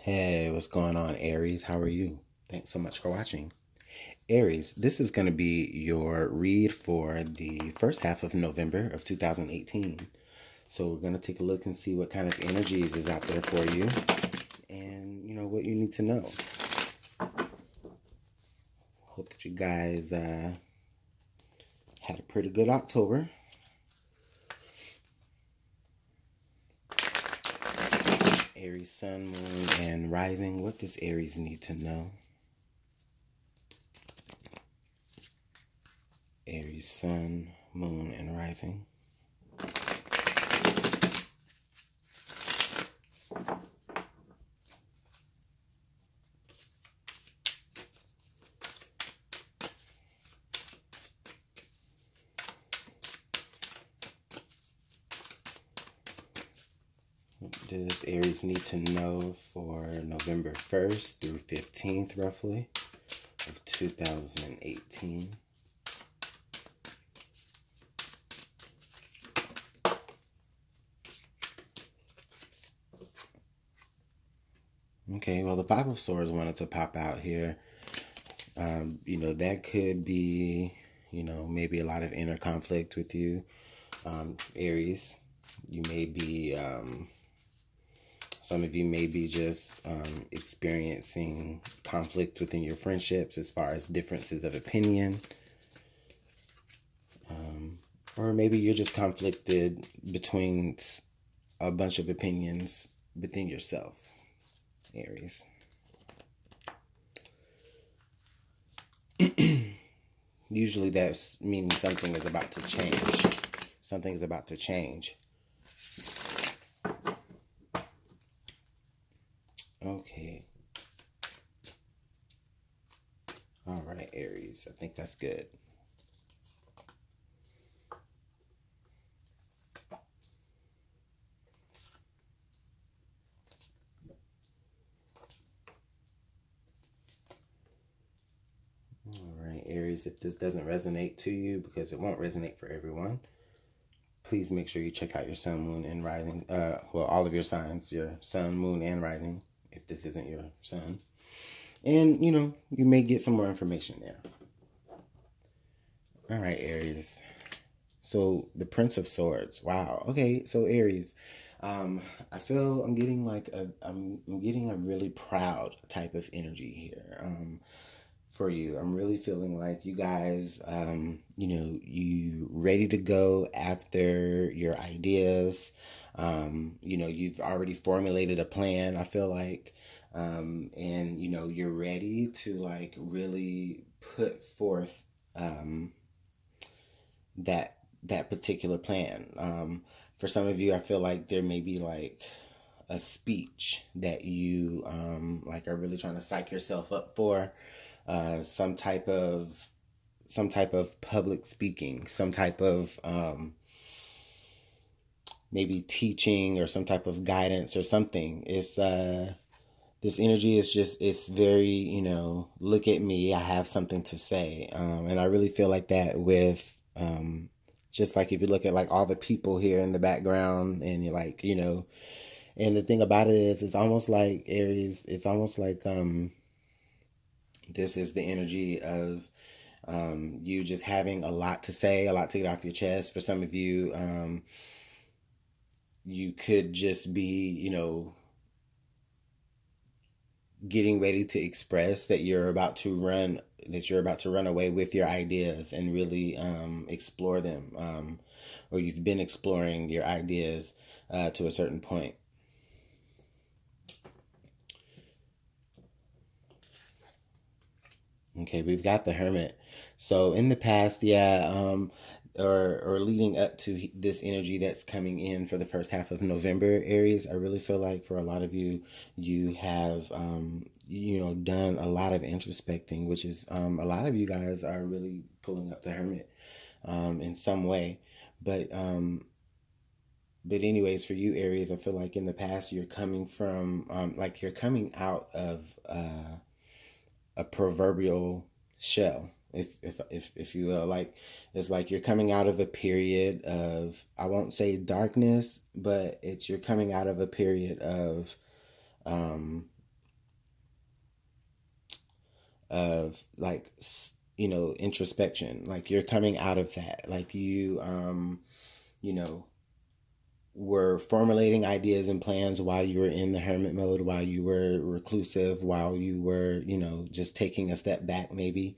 Hey, what's going on, Aries? How are you? Thanks so much for watching. Aries, this is going to be your read for the first half of November of 2018. So we're going to take a look and see what kind of energies is out there for you and, what you need to know. Hope that you guys had a pretty good October. Aries, Sun, Moon, and Rising. What does Aries need to know? Aries, Sun, Moon, and Rising. What does Aries need to know for November 1st through 15th, roughly, of 2018? Okay, well, the Five of Swords wanted to pop out here. That could be, maybe a lot of inner conflict with you, Aries. You may be, some of you may be just experiencing conflict within your friendships as far as differences of opinion. Or maybe you're just conflicted between a bunch of opinions within yourself, Aries. Usually that's meaning something is about to change. Something is about to change. Okay. All right, Aries. I think that's good. Aries, if this doesn't resonate to you, because it won't resonate for everyone, please make sure you check out your Sun, Moon, and Rising. All of your signs, your Sun, Moon, and Rising, if this isn't your Sun. And, you may get some more information there. All right, Aries. So, the Prince of Swords. Wow. Okay, so Aries, I feel I'm getting I'm getting a really proud type of energy here. For you. I'm really feeling like you guys, you ready to go after your ideas. You've already formulated a plan, I feel like. And, you're ready to really put forth that particular plan. For some of you, I feel like there may be a speech that you are really trying to psych yourself up for. Some type of public speaking, some type of maybe teaching or some type of guidance or something. It's this energy is just, it's very, look at me, I have something to say. And I really feel like that with just if you look at all the people here in the background, and you're and the thing about it is, it's almost like Aries, it's almost like this is the energy of you just having a lot to say, a lot to get off your chest. For some of you, you could just be, getting ready to express that you're about to run away with your ideas and really explore them, or you've been exploring your ideas to a certain point. Okay, we've got the Hermit. So in the past, yeah, or leading up to this energy that's coming in for the first half of November, Aries, I really feel like for a lot of you, you have, done a lot of introspecting, which is, a lot of you guys are really pulling up the Hermit in some way. But anyways, for you, Aries, I feel like in the past, you're coming from, you're coming out of a proverbial shell, if you will. It's like you're coming out of a period of, I won't say darkness, but you're coming out of a period of of like, you know, introspection. Like you're coming out of that. Like you know, were formulating ideas and plans while you were in the hermit mode, while you were reclusive, while you were, you know, just taking a step back maybe.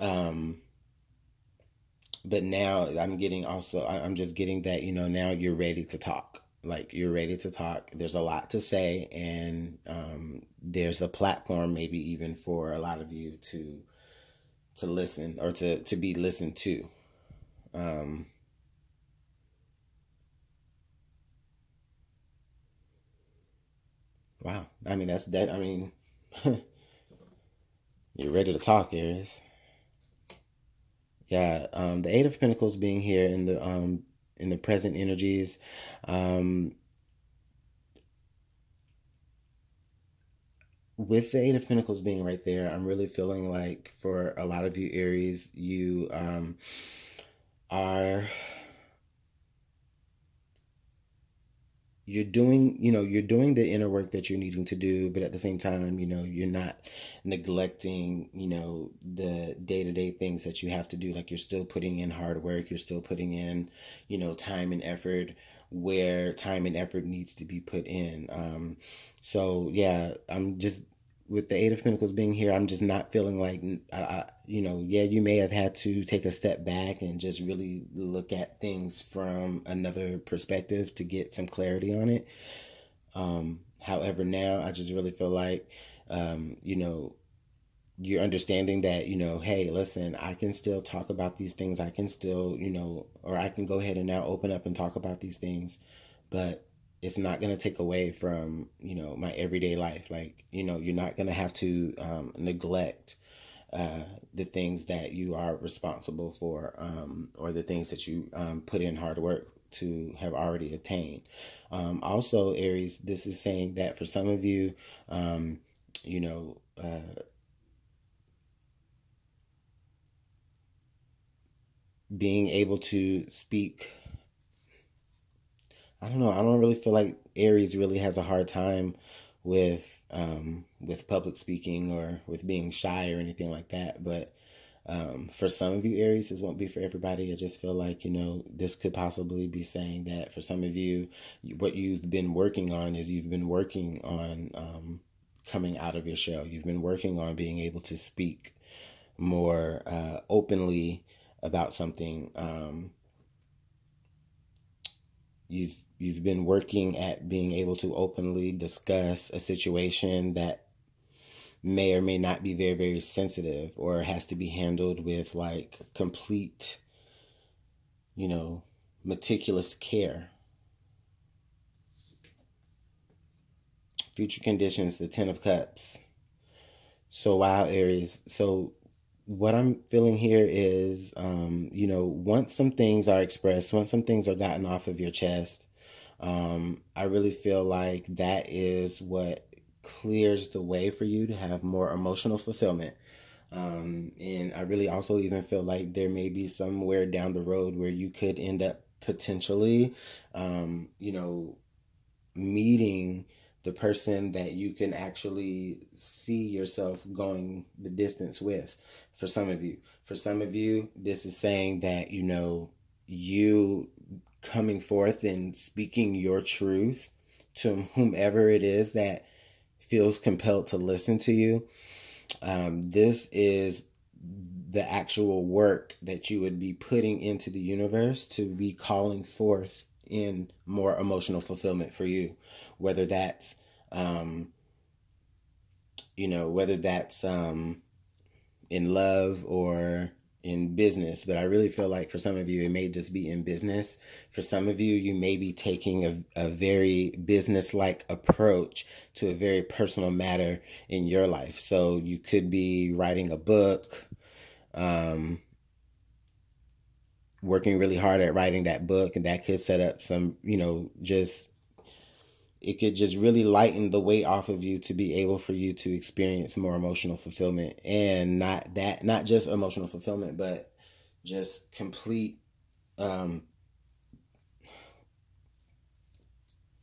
Um, but now I'm getting also, I'm just getting that, you know, now you're ready to talk. Like you're ready to talk. There's a lot to say, and there's a platform maybe even for a lot of you to listen or to be listened to. Um, wow. I mean, that's that. I mean, you're ready to talk, Aries. Yeah. The Eight of Pentacles being here in the present energies. Um, with the Eight of Pentacles being right there, I'm really feeling like for a lot of you Aries, you are you're doing, you know, you're doing the inner work that you're needing to do, but at the same time, you know, you're not neglecting, you know, the day-to-day things that you have to do. Like you're still putting in hard work, you're still putting in, you know, time and effort where time and effort needs to be put in. So yeah, I'm just with the Eight of Pentacles being here, I'm just not feeling like, you know, yeah, you may have had to take a step back and just really look at things from another perspective to get some clarity on it. However, now I just really feel like, you know, you're understanding that, you know, hey, listen, I can still talk about these things. I can still, you know, or I can go ahead and now open up and talk about these things, but it's not going to take away from, you know, my everyday life. Like, you know, you're not going to have to neglect the things that you are responsible for, or the things that you put in hard work to have already attained. Also, Aries, this is saying that for some of you, you know, being able to speak, I don't know, I don't really feel like Aries really has a hard time with public speaking or with being shy or anything like that. But for some of you Aries, this won't be for everybody. I just feel like, you know, this could possibly be saying that for some of you, what you've been working on is you've been working on coming out of your shell. You've been working on being able to speak more openly about something. You've been working at being able to openly discuss a situation that may or may not be very, very sensitive, or has to be handled with like complete, you know, meticulous care. Future conditions, the Ten of Cups. So wow, Aries. So what I'm feeling here is, you know, once some things are expressed, once some things are gotten off of your chest, I really feel like that is what clears the way for you to have more emotional fulfillment. And I really also even feel like there may be somewhere down the road where you could end up potentially, you know, meeting the person that you can actually see yourself going the distance with. For some of you, this is saying that, you know, you coming forth and speaking your truth to whomever it is that feels compelled to listen to you. This is the actual work that you would be putting into the universe to be calling forth in more emotional fulfillment for you, whether that's you know, whether that's in love or in business. But I really feel like for some of you, it may just be in business. For some of you, you may be taking a very business-like approach to a very personal matter in your life. So you could be writing a book, working really hard at writing that book, and that could set up some, you know, just it could just really lighten the weight off of you to be able for you to experience more emotional fulfillment. And not just emotional fulfillment, but just complete, um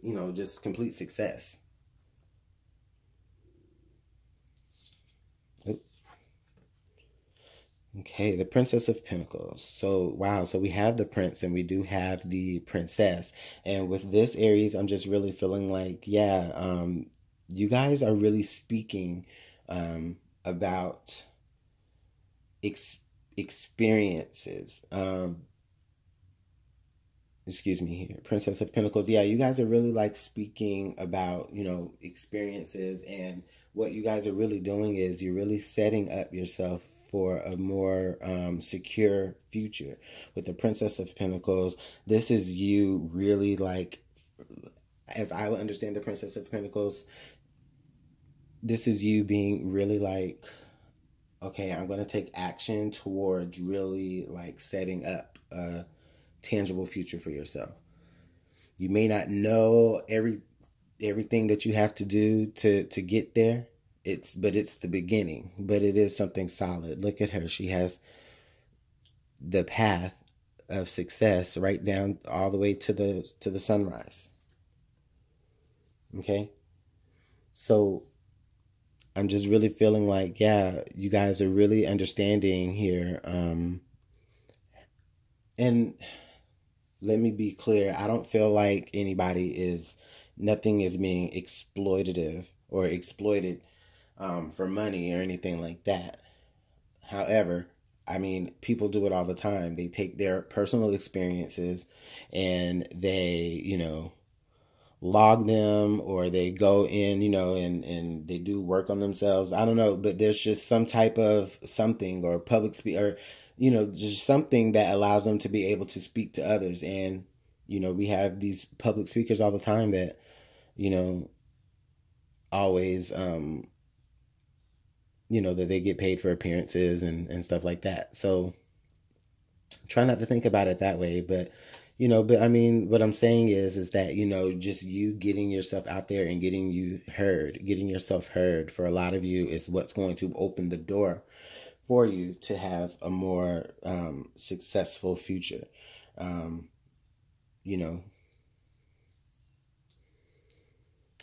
you know, just complete success. Okay, the Princess of Pentacles. So, wow. So we have the prince and we do have the princess. And with this Aries, I'm just really feeling like, yeah, you guys are really speaking about ex experiences. Excuse me here, Princess of Pentacles. Yeah, you guys are really like speaking about, experiences, and what you guys are really doing is you're really setting up yourself for a more secure future. With the Princess of Pentacles, this is you really like, as I would understand the Princess of Pentacles, this is you being really like, okay, I'm going to take action towards really like setting up a tangible future for yourself. You may not know everything that you have to do to get there. It's the beginning, but it is something solid. Look at her. She has the path of success right down all the way to the sunrise. Okay? So I'm just really feeling like, yeah, you guys are really understanding here. And let me be clear, I don't feel like nothing is being exploitative or exploited for money or anything like that. However, I mean, people do it all the time. They take their personal experiences and they, log them, or they go in, and they do work on themselves. I don't know, but there's just some type of something, or public speak, or just something that allows them to be able to speak to others. And we have these public speakers all the time that you know always that they get paid for appearances and stuff like that. So try not to think about it that way, but I mean, what I'm saying is that, just you getting yourself out there and getting yourself heard for a lot of you is what's going to open the door for you to have a more successful future. You know,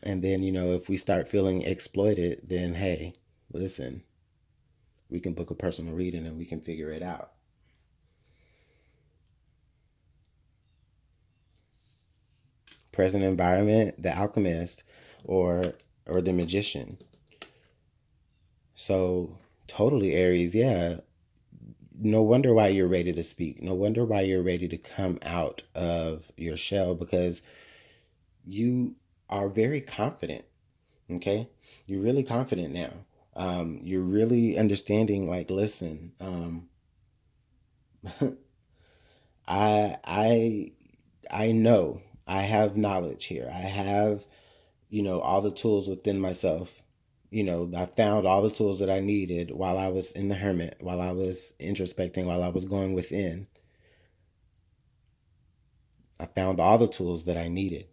and then, if we start feeling exploited, then hey, listen, we can book a personal reading and we can figure it out. Present environment, the alchemist, or the magician. So totally Aries, yeah. No wonder why you're ready to speak. No wonder why you're ready to come out of your shell, because you are very confident. Okay, you're really confident now. You're really understanding. Like, listen, I I know I have knowledge here. I have, all the tools within myself. I found all the tools that I needed while I was in the hermit, while I was introspecting, while I was going within. I found all the tools that I needed.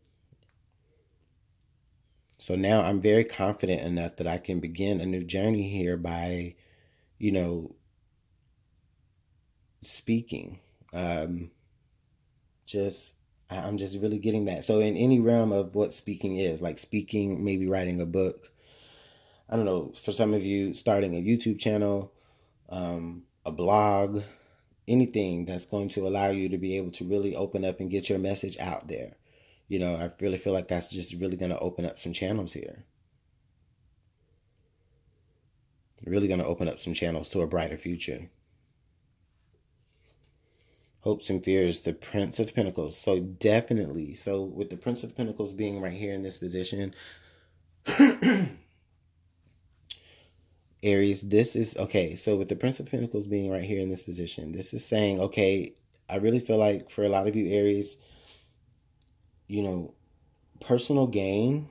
So now I'm very confident enough that I can begin a new journey here by, you know, speaking. Um, just I'm just really getting that. So in any realm of what speaking is, like speaking, maybe writing a book, I don't know, for some of you starting a YouTube channel, a blog, anything that's going to allow you to be able to really open up and get your message out there. I really feel like that's just really going to open up some channels here. Really going to open up some channels to a brighter future. Hopes and fears, the Prince of Pentacles. So definitely, so with the Prince of Pentacles being right here in this position, Aries, this is, okay, so with the Prince of Pentacles being right here in this position, this is saying, okay, I really feel like for a lot of you Aries, personal gain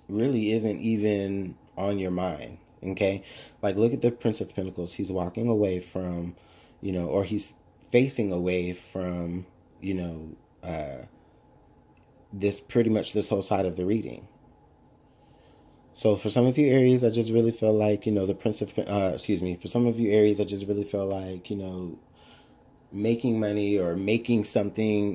really isn't even on your mind, okay? Like, look at the Prince of Pentacles. He's walking away from, or he's facing away from, this pretty much this whole side of the reading. So for some of you Aries, I just really feel like, the Prince of, for some of you Aries, I just really feel like, making money or making something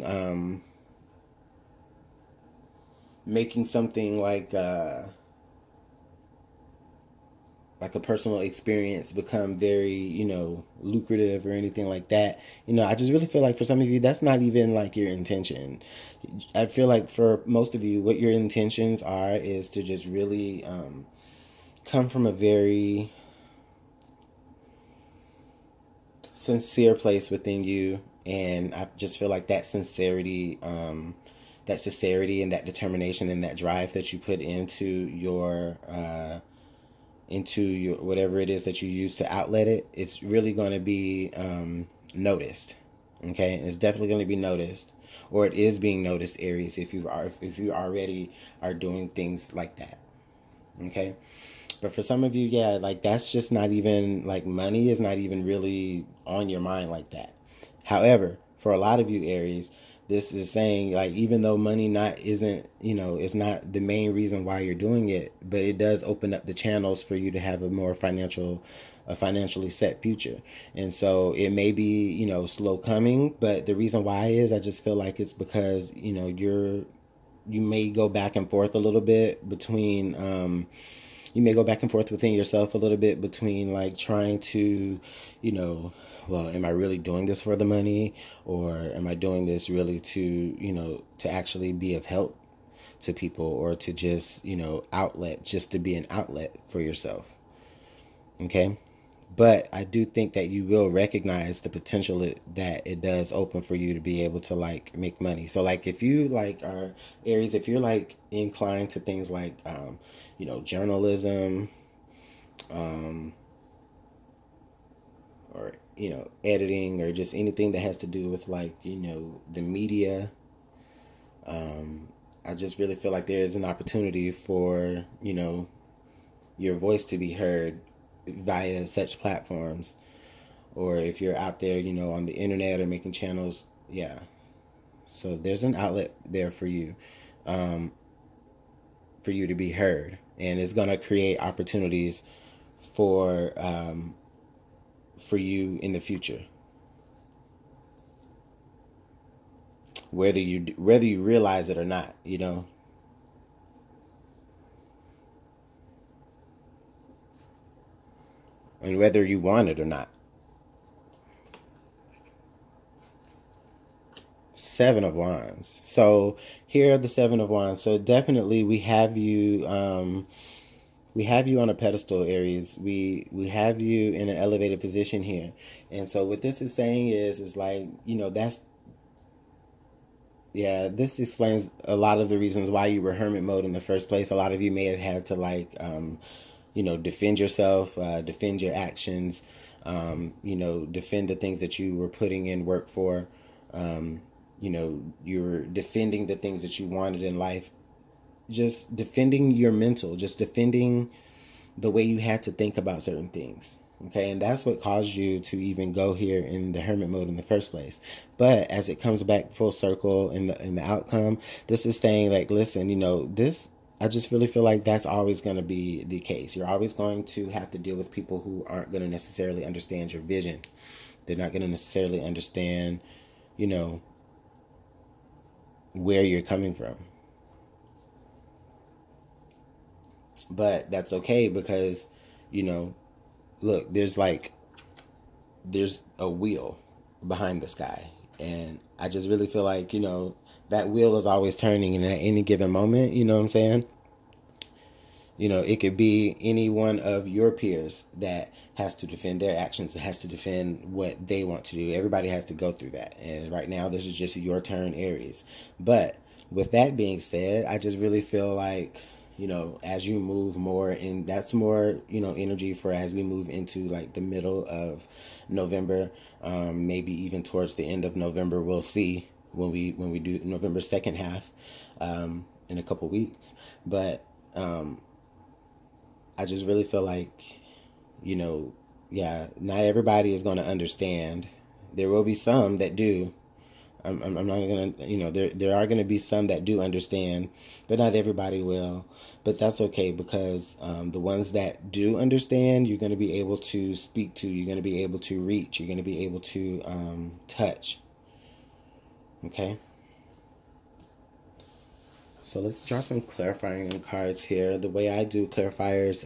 like, like a personal experience become very, lucrative or anything like that. I just really feel like for some of you, that's not even like your intention. I feel like for most of you, what your intentions are is to just really come from a very sincere place within you. And I just feel like that sincerity, and that determination and that drive that you put into your whatever it is that you use to outlet it, it's really going to be noticed. Okay, and it's definitely going to be noticed, or it is being noticed, Aries, if you already are doing things like that. Okay, but for some of you, yeah, like that's just not even like money is not even really on your mind like that. However, for a lot of you, Aries, this is saying like even though money not isn't it's not the main reason why you're doing it, but it does open up the channels for you to have a financially set future. And so it may be slow coming, but the reason why is I just feel like it's because you may go back and forth a little bit between you may go back and forth within yourself a little bit between like trying to, well, am I really doing this for the money, or am I doing this really to actually be of help to people, or to just, just to be an outlet for yourself. Okay. But I do think that you will recognize the potential that it does open for you to be able to like make money. So like if you like are Aries, if you're like inclined to things like journalism, or editing, or just anything that has to do with like the media, I just really feel like there is an opportunity for your voice to be heard via such platforms. Or if you're out there on the internet or making channels, yeah, so there's an outlet there for you, to be heard, and it's going to create opportunities for you in the future, whether you realize it or not, and whether you want it or not. Seven of Wands. So here are the Seven of Wands. So definitely we have you on a pedestal, Aries. We have you in an elevated position here. And so what this is saying is like, this explains a lot of the reasons why you were hermit mode in the first place. A lot of you may have had to like defend yourself, defend your actions, defend the things that you were putting in work for. You're defending the things that you wanted in life, just defending your mental, just defending the way you had to think about certain things. Okay, and that's what caused you to even go here in the hermit mode in the first place. But as it comes back full circle in the outcome, this is saying like, listen, this, I just really feel like that's always going to be the case. You're always going to have to deal with people who aren't going to necessarily understand your vision. They're not going to necessarily understand, where you're coming from. But that's okay because, look, there's a wheel behind the sky. And I just really feel like, that wheel is always turning, and at any given moment, you know what I'm saying? It could be any one of your peers that has to defend their actions, that has to defend what they want to do. Everybody has to go through that. And right now, this is just your turn, Aries. But with that being said, I just really feel like, as you move more, and that's more, energy for as we move into like the middle of November, maybe even towards the end of November, we'll see when we do November second half, in a couple weeks. But, I just really feel like, not everybody is going to understand. There will be some that do. I'm not going to, there are going to be some that do understand, but not everybody will. But that's okay because the ones that do understand, you're going to be able to speak to, you're going to be able to reach, you're going to be able to touch. Okay? So let's draw some clarifying cards here. The way I do clarifiers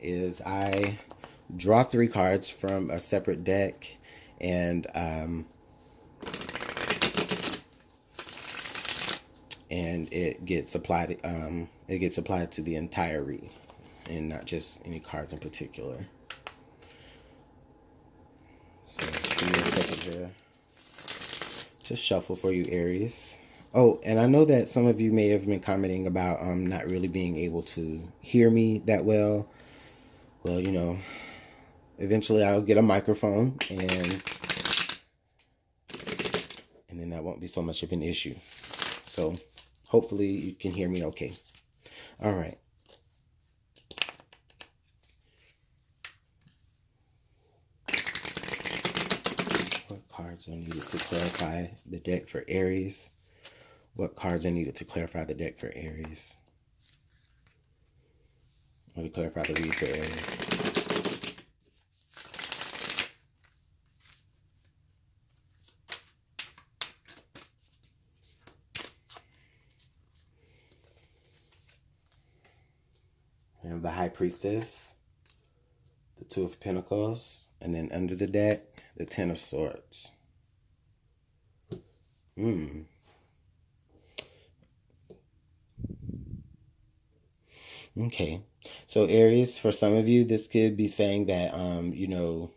is I draw 3 cards from a separate deck, and it gets applied. It gets applied to the entire read, and not just any cards in particular. So just give me a second here to shuffle for you, Aries. Oh, and I know that some of you may have been commenting about not really being able to hear me that well. Well, you know, eventually I'll get a microphone, and then that won't be so much of an issue. So hopefully you can hear me okay. All right. What cards are needed to clarify the deck for Aries? What cards are needed to clarify the deck for Aries? Or to clarify the read for Aries? We have the High Priestess, the Two of Pentacles, and then under the deck, the Ten of Swords. Okay. So Aries, for some of you, this could be saying that, you know,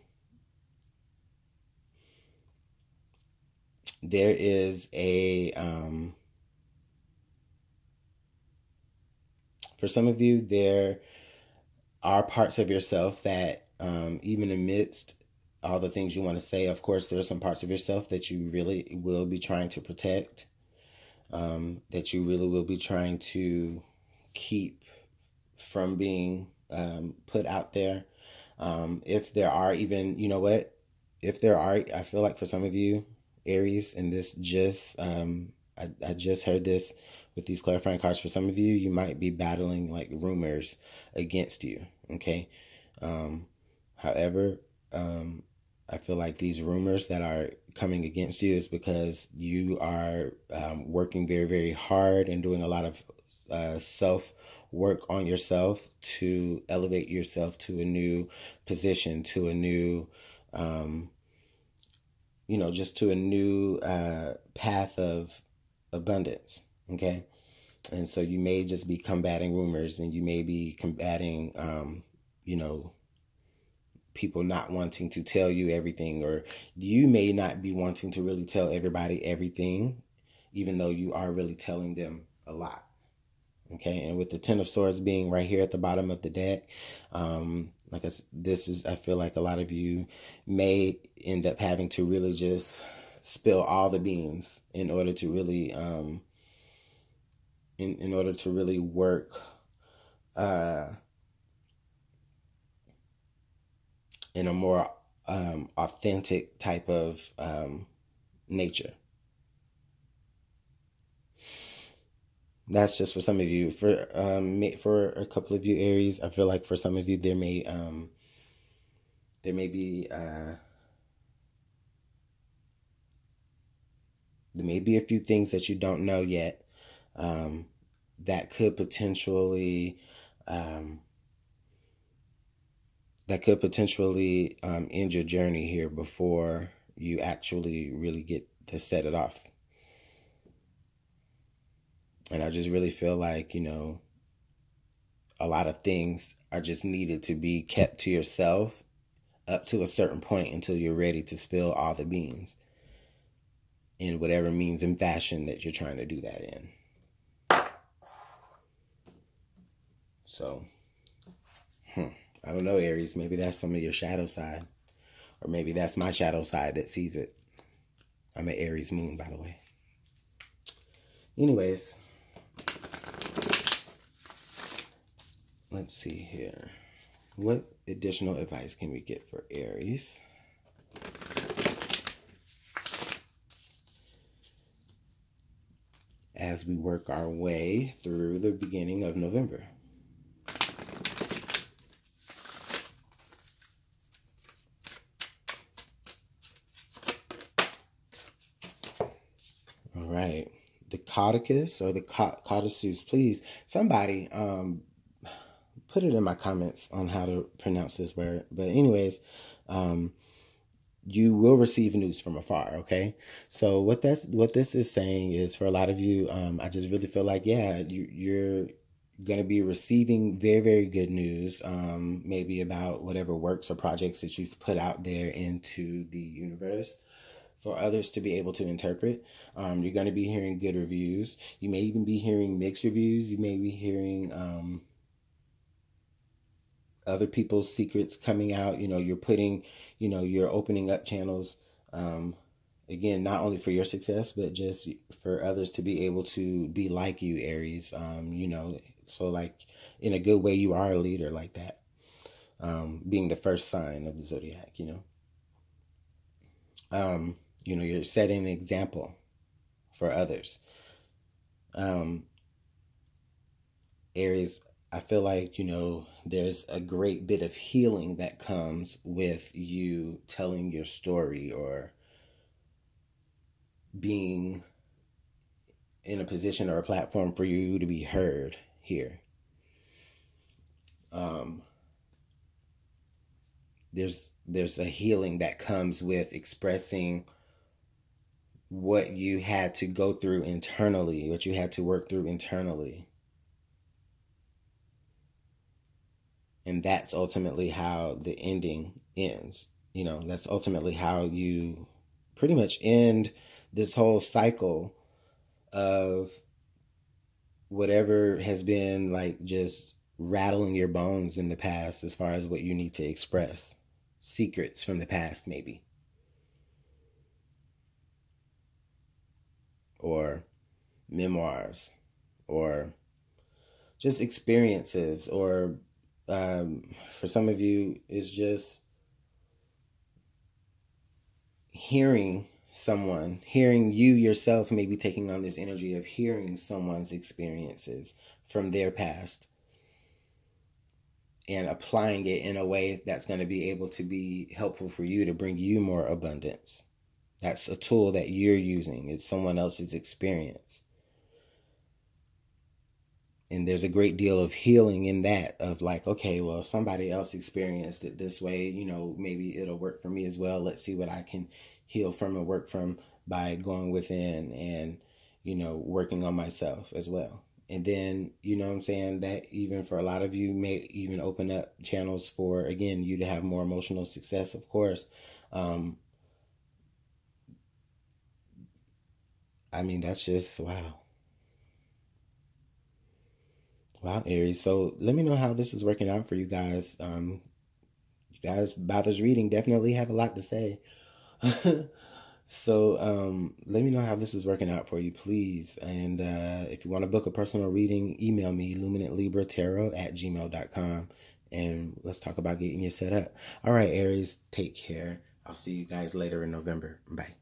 there is a, for some of you, there are parts of yourself that, even amidst all the things you want to say, of course, there are some parts of yourself that you really will be trying to protect, that you really will be trying to keep from being put out there. If there are even, you know what, if there are, I feel like for some of you, Aries, and this just, I just heard this with these clarifying cards. For some of you, you might be battling like rumors against you, okay? However, I feel like these rumors that are coming against you is because you are working very, very hard and doing a lot of self-work on yourself to elevate yourself to a new position, to a new, you know, just to a new path of abundance, okay? And so you may just be combating rumors, and you may be combating, you know, people not wanting to tell you everything, or you may not be wanting to really tell everybody everything, even though you are really telling them a lot. Okay, and with the Ten of Swords being right here at the bottom of the deck, like this is, I feel like a lot of you may end up having to really just spill all the beans in order to really, in order to really work, in a more authentic type of nature. That's just for some of you. For a couple of you, Aries, I feel like for some of you there may be a few things that you don't know yet, that could potentially end your journey here before you actually really get to set it off. And I just really feel like, you know, a lot of things are just needed to be kept to yourself up to a certain point until you're ready to spill all the beans in whatever means and fashion that you're trying to do that in. So, I don't know, Aries, maybe that's some of your shadow side, or maybe that's my shadow side that sees it. I'm an Aries moon, by the way. Anyways, let's see here. What additional advice can we get for Aries? As we work our way through the beginning of November. All right. The Caudicus or the Caudasus? Please, somebody put it in my comments on how to pronounce this word. But anyways, you will receive news from afar. Okay, so what this is saying is, for a lot of you, I just really feel like, yeah, you're going to be receiving very, very good news, maybe about whatever works or projects that you've put out there into the universe for others to be able to interpret. You're going to be hearing good reviews. You may even be hearing mixed reviews. You may be hearing other people's secrets coming out. You're opening up channels, again, not only for your success, but just for others to be able to be like you, Aries. So like, in a good way, you are a leader like that, being the first sign of the zodiac. You're setting an example for others. Aries, I feel like, there's a great bit of healing that comes with you telling your story, or being in a position or a platform for you to be heard here. There's a healing that comes with expressing what you had to go through internally, what you had to work through internally. And that's ultimately how the ending ends. That's ultimately how you pretty much end this whole cycle of whatever has been like just rattling your bones in the past, as far as what you need to express. Secrets from the past, maybe. Or memoirs, or just experiences, or for some of you, it's just hearing you yourself, maybe taking on this energy of hearing someone's experiences from their past and applying it in a way that's going to be able to be helpful for you, to bring you more abundance. That's a tool that you're using. It's someone else's experience. And there's a great deal of healing in that, of like, okay, well, somebody else experienced it this way, maybe it'll work for me as well. Let's see what I can heal from and work from by going within and, working on myself as well. And then, what I'm saying, that even for a lot of you may even open up channels for, again, you to have more emotional success, of course. That's just, wow. Wow, Aries. So let me know how this is working out for you guys. You guys, by this reading, definitely have a lot to say. So let me know how this is working out for you, please. And if you want to book a personal reading, email me, luminantlibretarot@gmail.com. And let's talk about getting you set up. All right, Aries, take care. I'll see you guys later in November. Bye.